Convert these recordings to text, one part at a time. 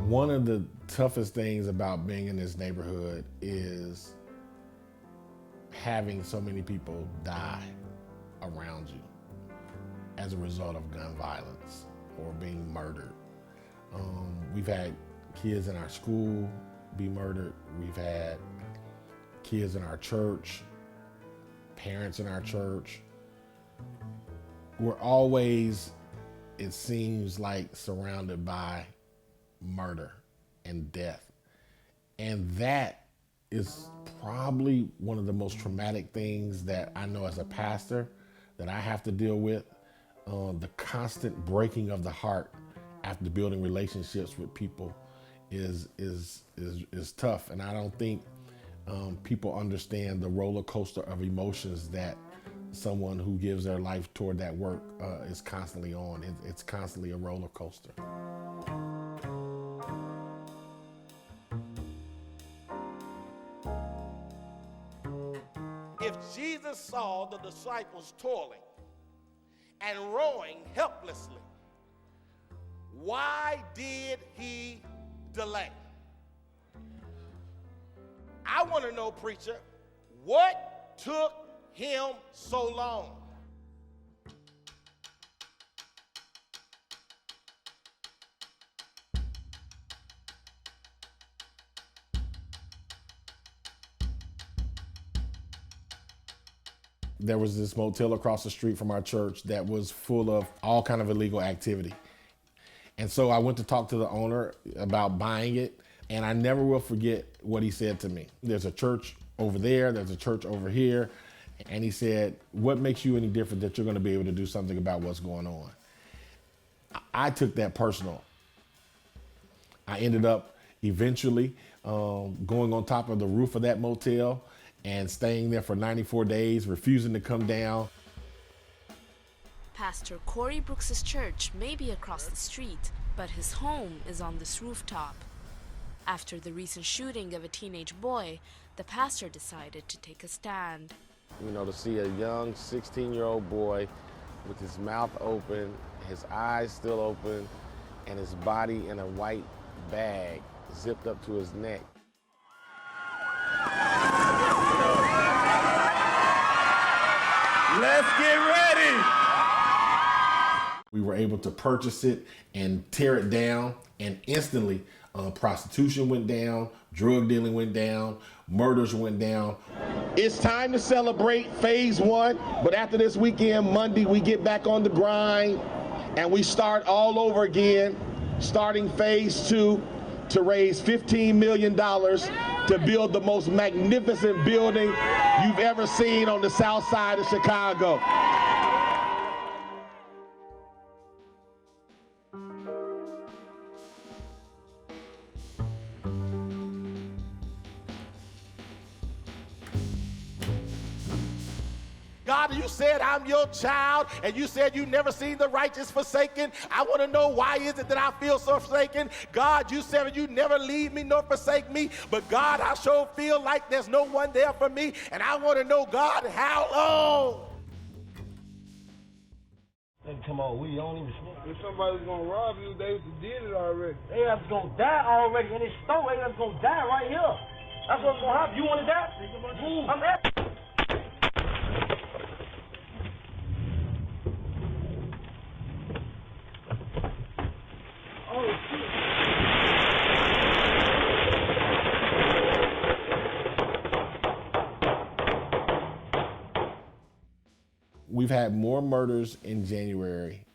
One of the toughest things about being in this neighborhood is having so many people die around you as a result of gun violence or being murdered. We've had kids in our school be murdered. We've had kids in our church, parents in our church. We're always, it seems like, surrounded by murder and death. And that is probably one of the most traumatic things that I know as a pastor that I have to deal with. The constant breaking of the heart after building relationships with people is tough. And I don't think people understand the roller coaster of emotions that someone who gives their life toward that work is constantly on. It's constantly a roller coaster. If Jesus saw the disciples toiling and rowing helplessly, why did he delay? I want to know, preacher, what took him so long? There was this motel across the street from our church that was full of all kind of illegal activity. And so I went to talk to the owner about buying it, and I never will forget what he said to me. There's a church over there, there's a church over here, and he said, what makes you any different that you're gonna be able to do something about what's going on? I took that personal. I ended up eventually going on top of the roof of that motel and staying there for 94 days, refusing to come down. Pastor Corey Brooks's church may be across the street, but his home is on this rooftop. After the recent shooting of a teenage boy, the pastor decided to take a stand. You know, to see a young 16-year-old boy with his mouth open, his eyes still open, and his body in a white bag zipped up to his neck. Let's get ready. We were able to purchase it and tear it down, and instantly prostitution went down, drug dealing went down, murders went down. It's time to celebrate phase one, but after this weekend, Monday, we get back on the grind and we start all over again, starting phase two to raise $15 million to build the most magnificent building you've ever seen on the south side of Chicago. God, you said I'm your child, and you said you never seen the righteous forsaken. I want to know, why is it that I feel so forsaken? God, you said you never leave me nor forsake me, but God, I sure feel like there's no one there for me, and I want to know, God, how long? Hey, come on, we don't even smoke. If somebody's gonna rob you, they did it already. They have gonna die already in this store. They have gonna die right here. That's what's gonna happen. You wanna die? Move. I'm at. Oh shit. We've had more murders in January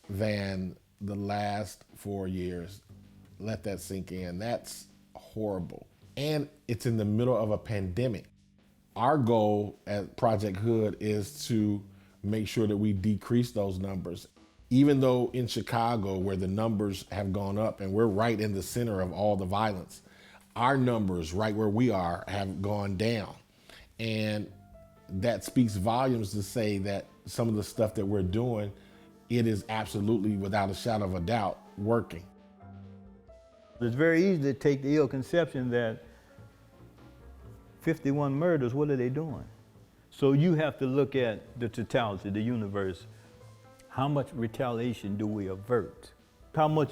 than the last 4 years. Let that sink in. That's horrible. And it's in the middle of a pandemic. Our goal at Project Hood is to make sure that we decrease those numbers. Even though in Chicago, where the numbers have gone up and we're right in the center of all the violence, our numbers right where we are have gone down. And that speaks volumes to say that some of the stuff that we're doing, it is absolutely, without a shadow of a doubt, working. It's very easy to take the ill conception that 51 murders, what are they doing? So you have to look at the totality, the universe. How much retaliation do we avert? how much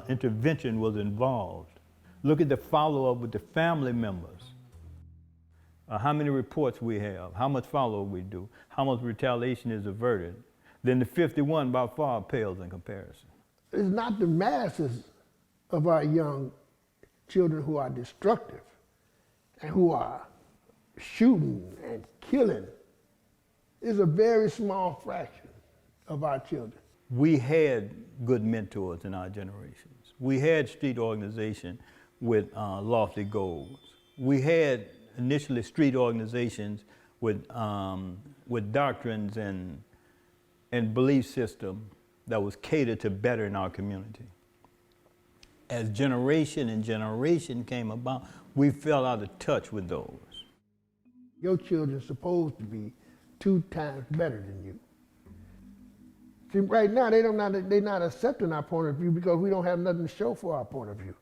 intervention was involved. Look at the follow-up with the family members. How many reports we have, how much follow-up we do, how much retaliation is averted. Then the 51 by far pales in comparison. It's not the masses of our young children who are destructive and who are shooting and killing. It's a very small fraction of our children. We had good mentors in our generations. We had street organization with lofty goals. We had initially street organizations with doctrines and belief system that was catered to better in our community. As generation and generation came about, we fell out of touch with those. Your children are supposed to be 2 times better than you. See, right now, they're not accepting our point of view because we don't have nothing to show for our point of view.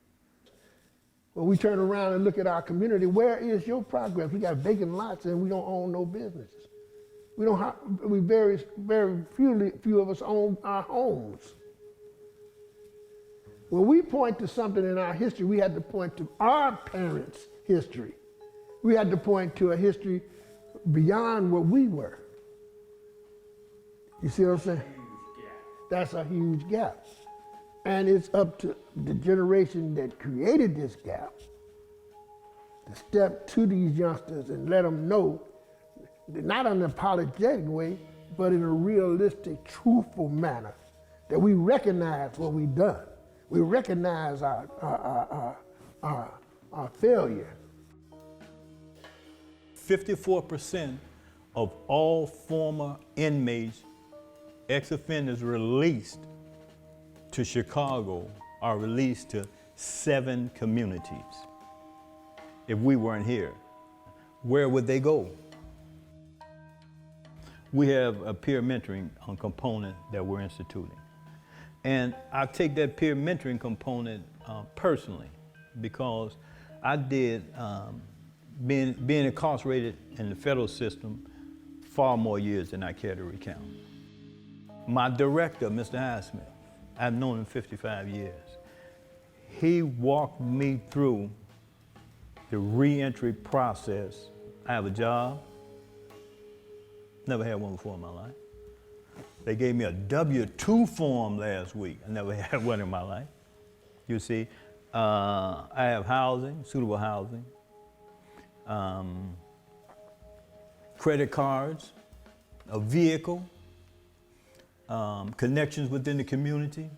When we turn around and look at our community, where is your progress? We got vacant lots and we don't own no businesses. Very few of us own our homes. When we point to something in our history, we had to point to our parents' history. We had to point to a history beyond what we were. You see what I'm saying? That's a huge gap. And it's up to the generation that created this gap to step to these youngsters and let them know, not in an apologetic way, but in a realistic, truthful manner, that we recognize what we've done. We recognize our failure. 54% of all former inmates, ex-offenders released to Chicago are released to 7 communities. If we weren't here, where would they go? We have a peer mentoring component that we're instituting. And I take that peer mentoring component personally because I did, being incarcerated in the federal system, far more years than I care to recount. My director, Mr. Highsmith, I've known him 55 years. He walked me through the reentry process. I have a job, never had one before in my life. They gave me a W-2 form last week. I never had one in my life. You see, I have housing, suitable housing, credit cards, a vehicle, connections within the community.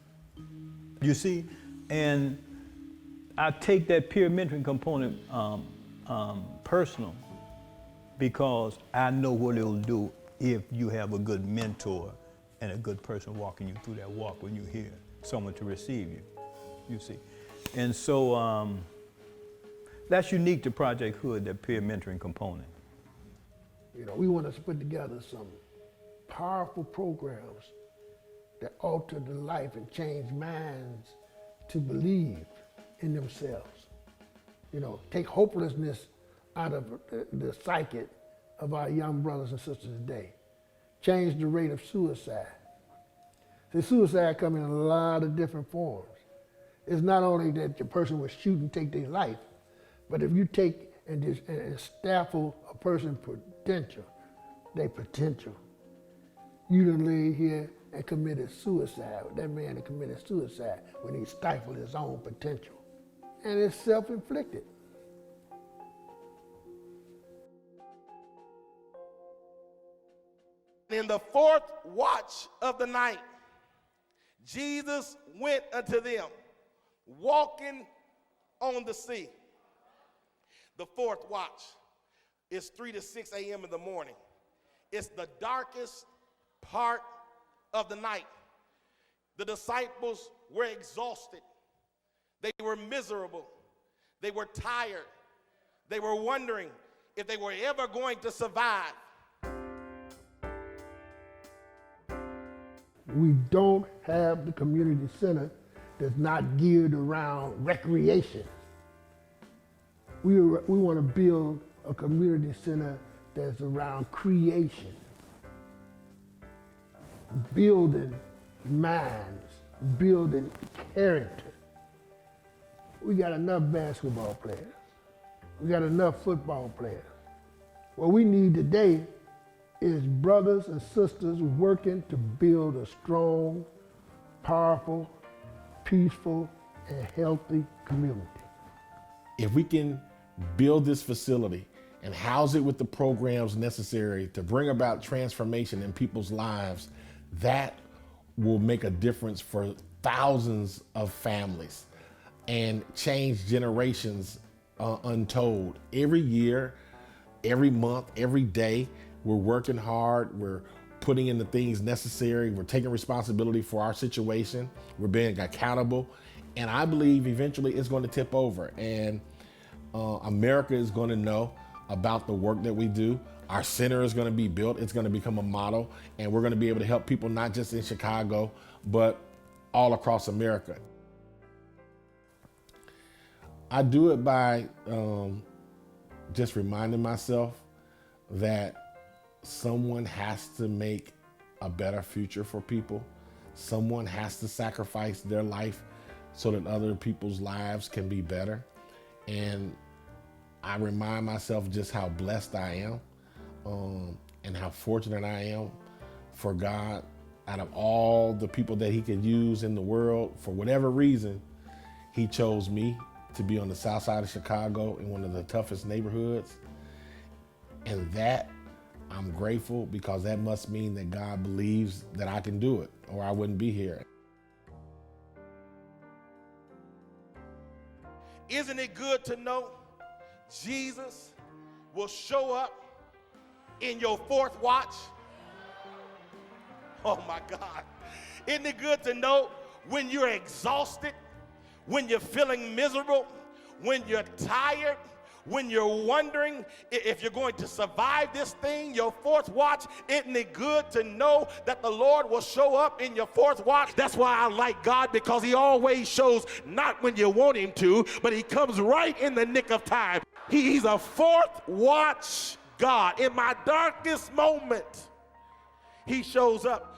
You see, and I take that peer mentoring component personal because I know what it'll do if you have a good mentor and a good person walking you through that walk when you hear someone to receive you, you see. And so that's unique to Project Hood, that peer mentoring component. You know, we want to put together some powerful programs that alter the life and change minds to believe in themselves. You know, take hopelessness out of the psyche of our young brothers and sisters today. Change the rate of suicide. See, suicide comes in a lot of different forms. It's not only that the person will shoot and take their life, but if you take and stifle a person's potential, you done lay here and committed suicide. That man that committed suicide when he stifled his own potential. And it's self-inflicted. In the 4th watch of the night, Jesus went unto them, walking on the sea. The 4th watch is 3 to 6 a.m. in the morning. It's the darkest part of the night. The disciples were exhausted. They were miserable. They were tired. They were wondering if they were ever going to survive. We don't have the community center that's not geared around recreation. We want to build a community center that's around creation, building minds building character. We got enough basketball players. We got enough football players. What we need today is brothers and sisters working to build a strong, powerful, peaceful, and healthy community. If we can build this facility and house it with the programs necessary to bring about transformation in people's lives, that will make a difference for thousands of families and change generations untold. Every year, every month, every day, we're working hard, we're putting in the things necessary, we're taking responsibility for our situation, we're being accountable, and I believe eventually it's going to tip over, and America is going to know about the work that we do. Our center is going to be built, it's going to become a model, and we're going to be able to help people not just in Chicago, but all across America. I do it by just reminding myself that someone has to make a better future for people. Someone has to sacrifice their life so that other people's lives can be better. And I remind myself just how blessed I am and how fortunate I am for God. Out of all the people that he could use in the world, for whatever reason, he chose me to be on the south side of Chicago in one of the toughest neighborhoods. And that, I'm grateful, because that must mean that God believes that I can do it, or I wouldn't be here. Isn't it good to know Jesus will show up in your fourth watch? Oh my God. Isn't it good to know when you're exhausted, when you're feeling miserable, when you're tired, when you're wondering if you're going to survive this thing, your fourth watch? Isn't it good to know that the Lord will show up in your fourth watch? That's why I like God, because he always shows not when you want him to, but he comes right in the nick of time. He's a fourth watch God. In my darkest moment, he shows up.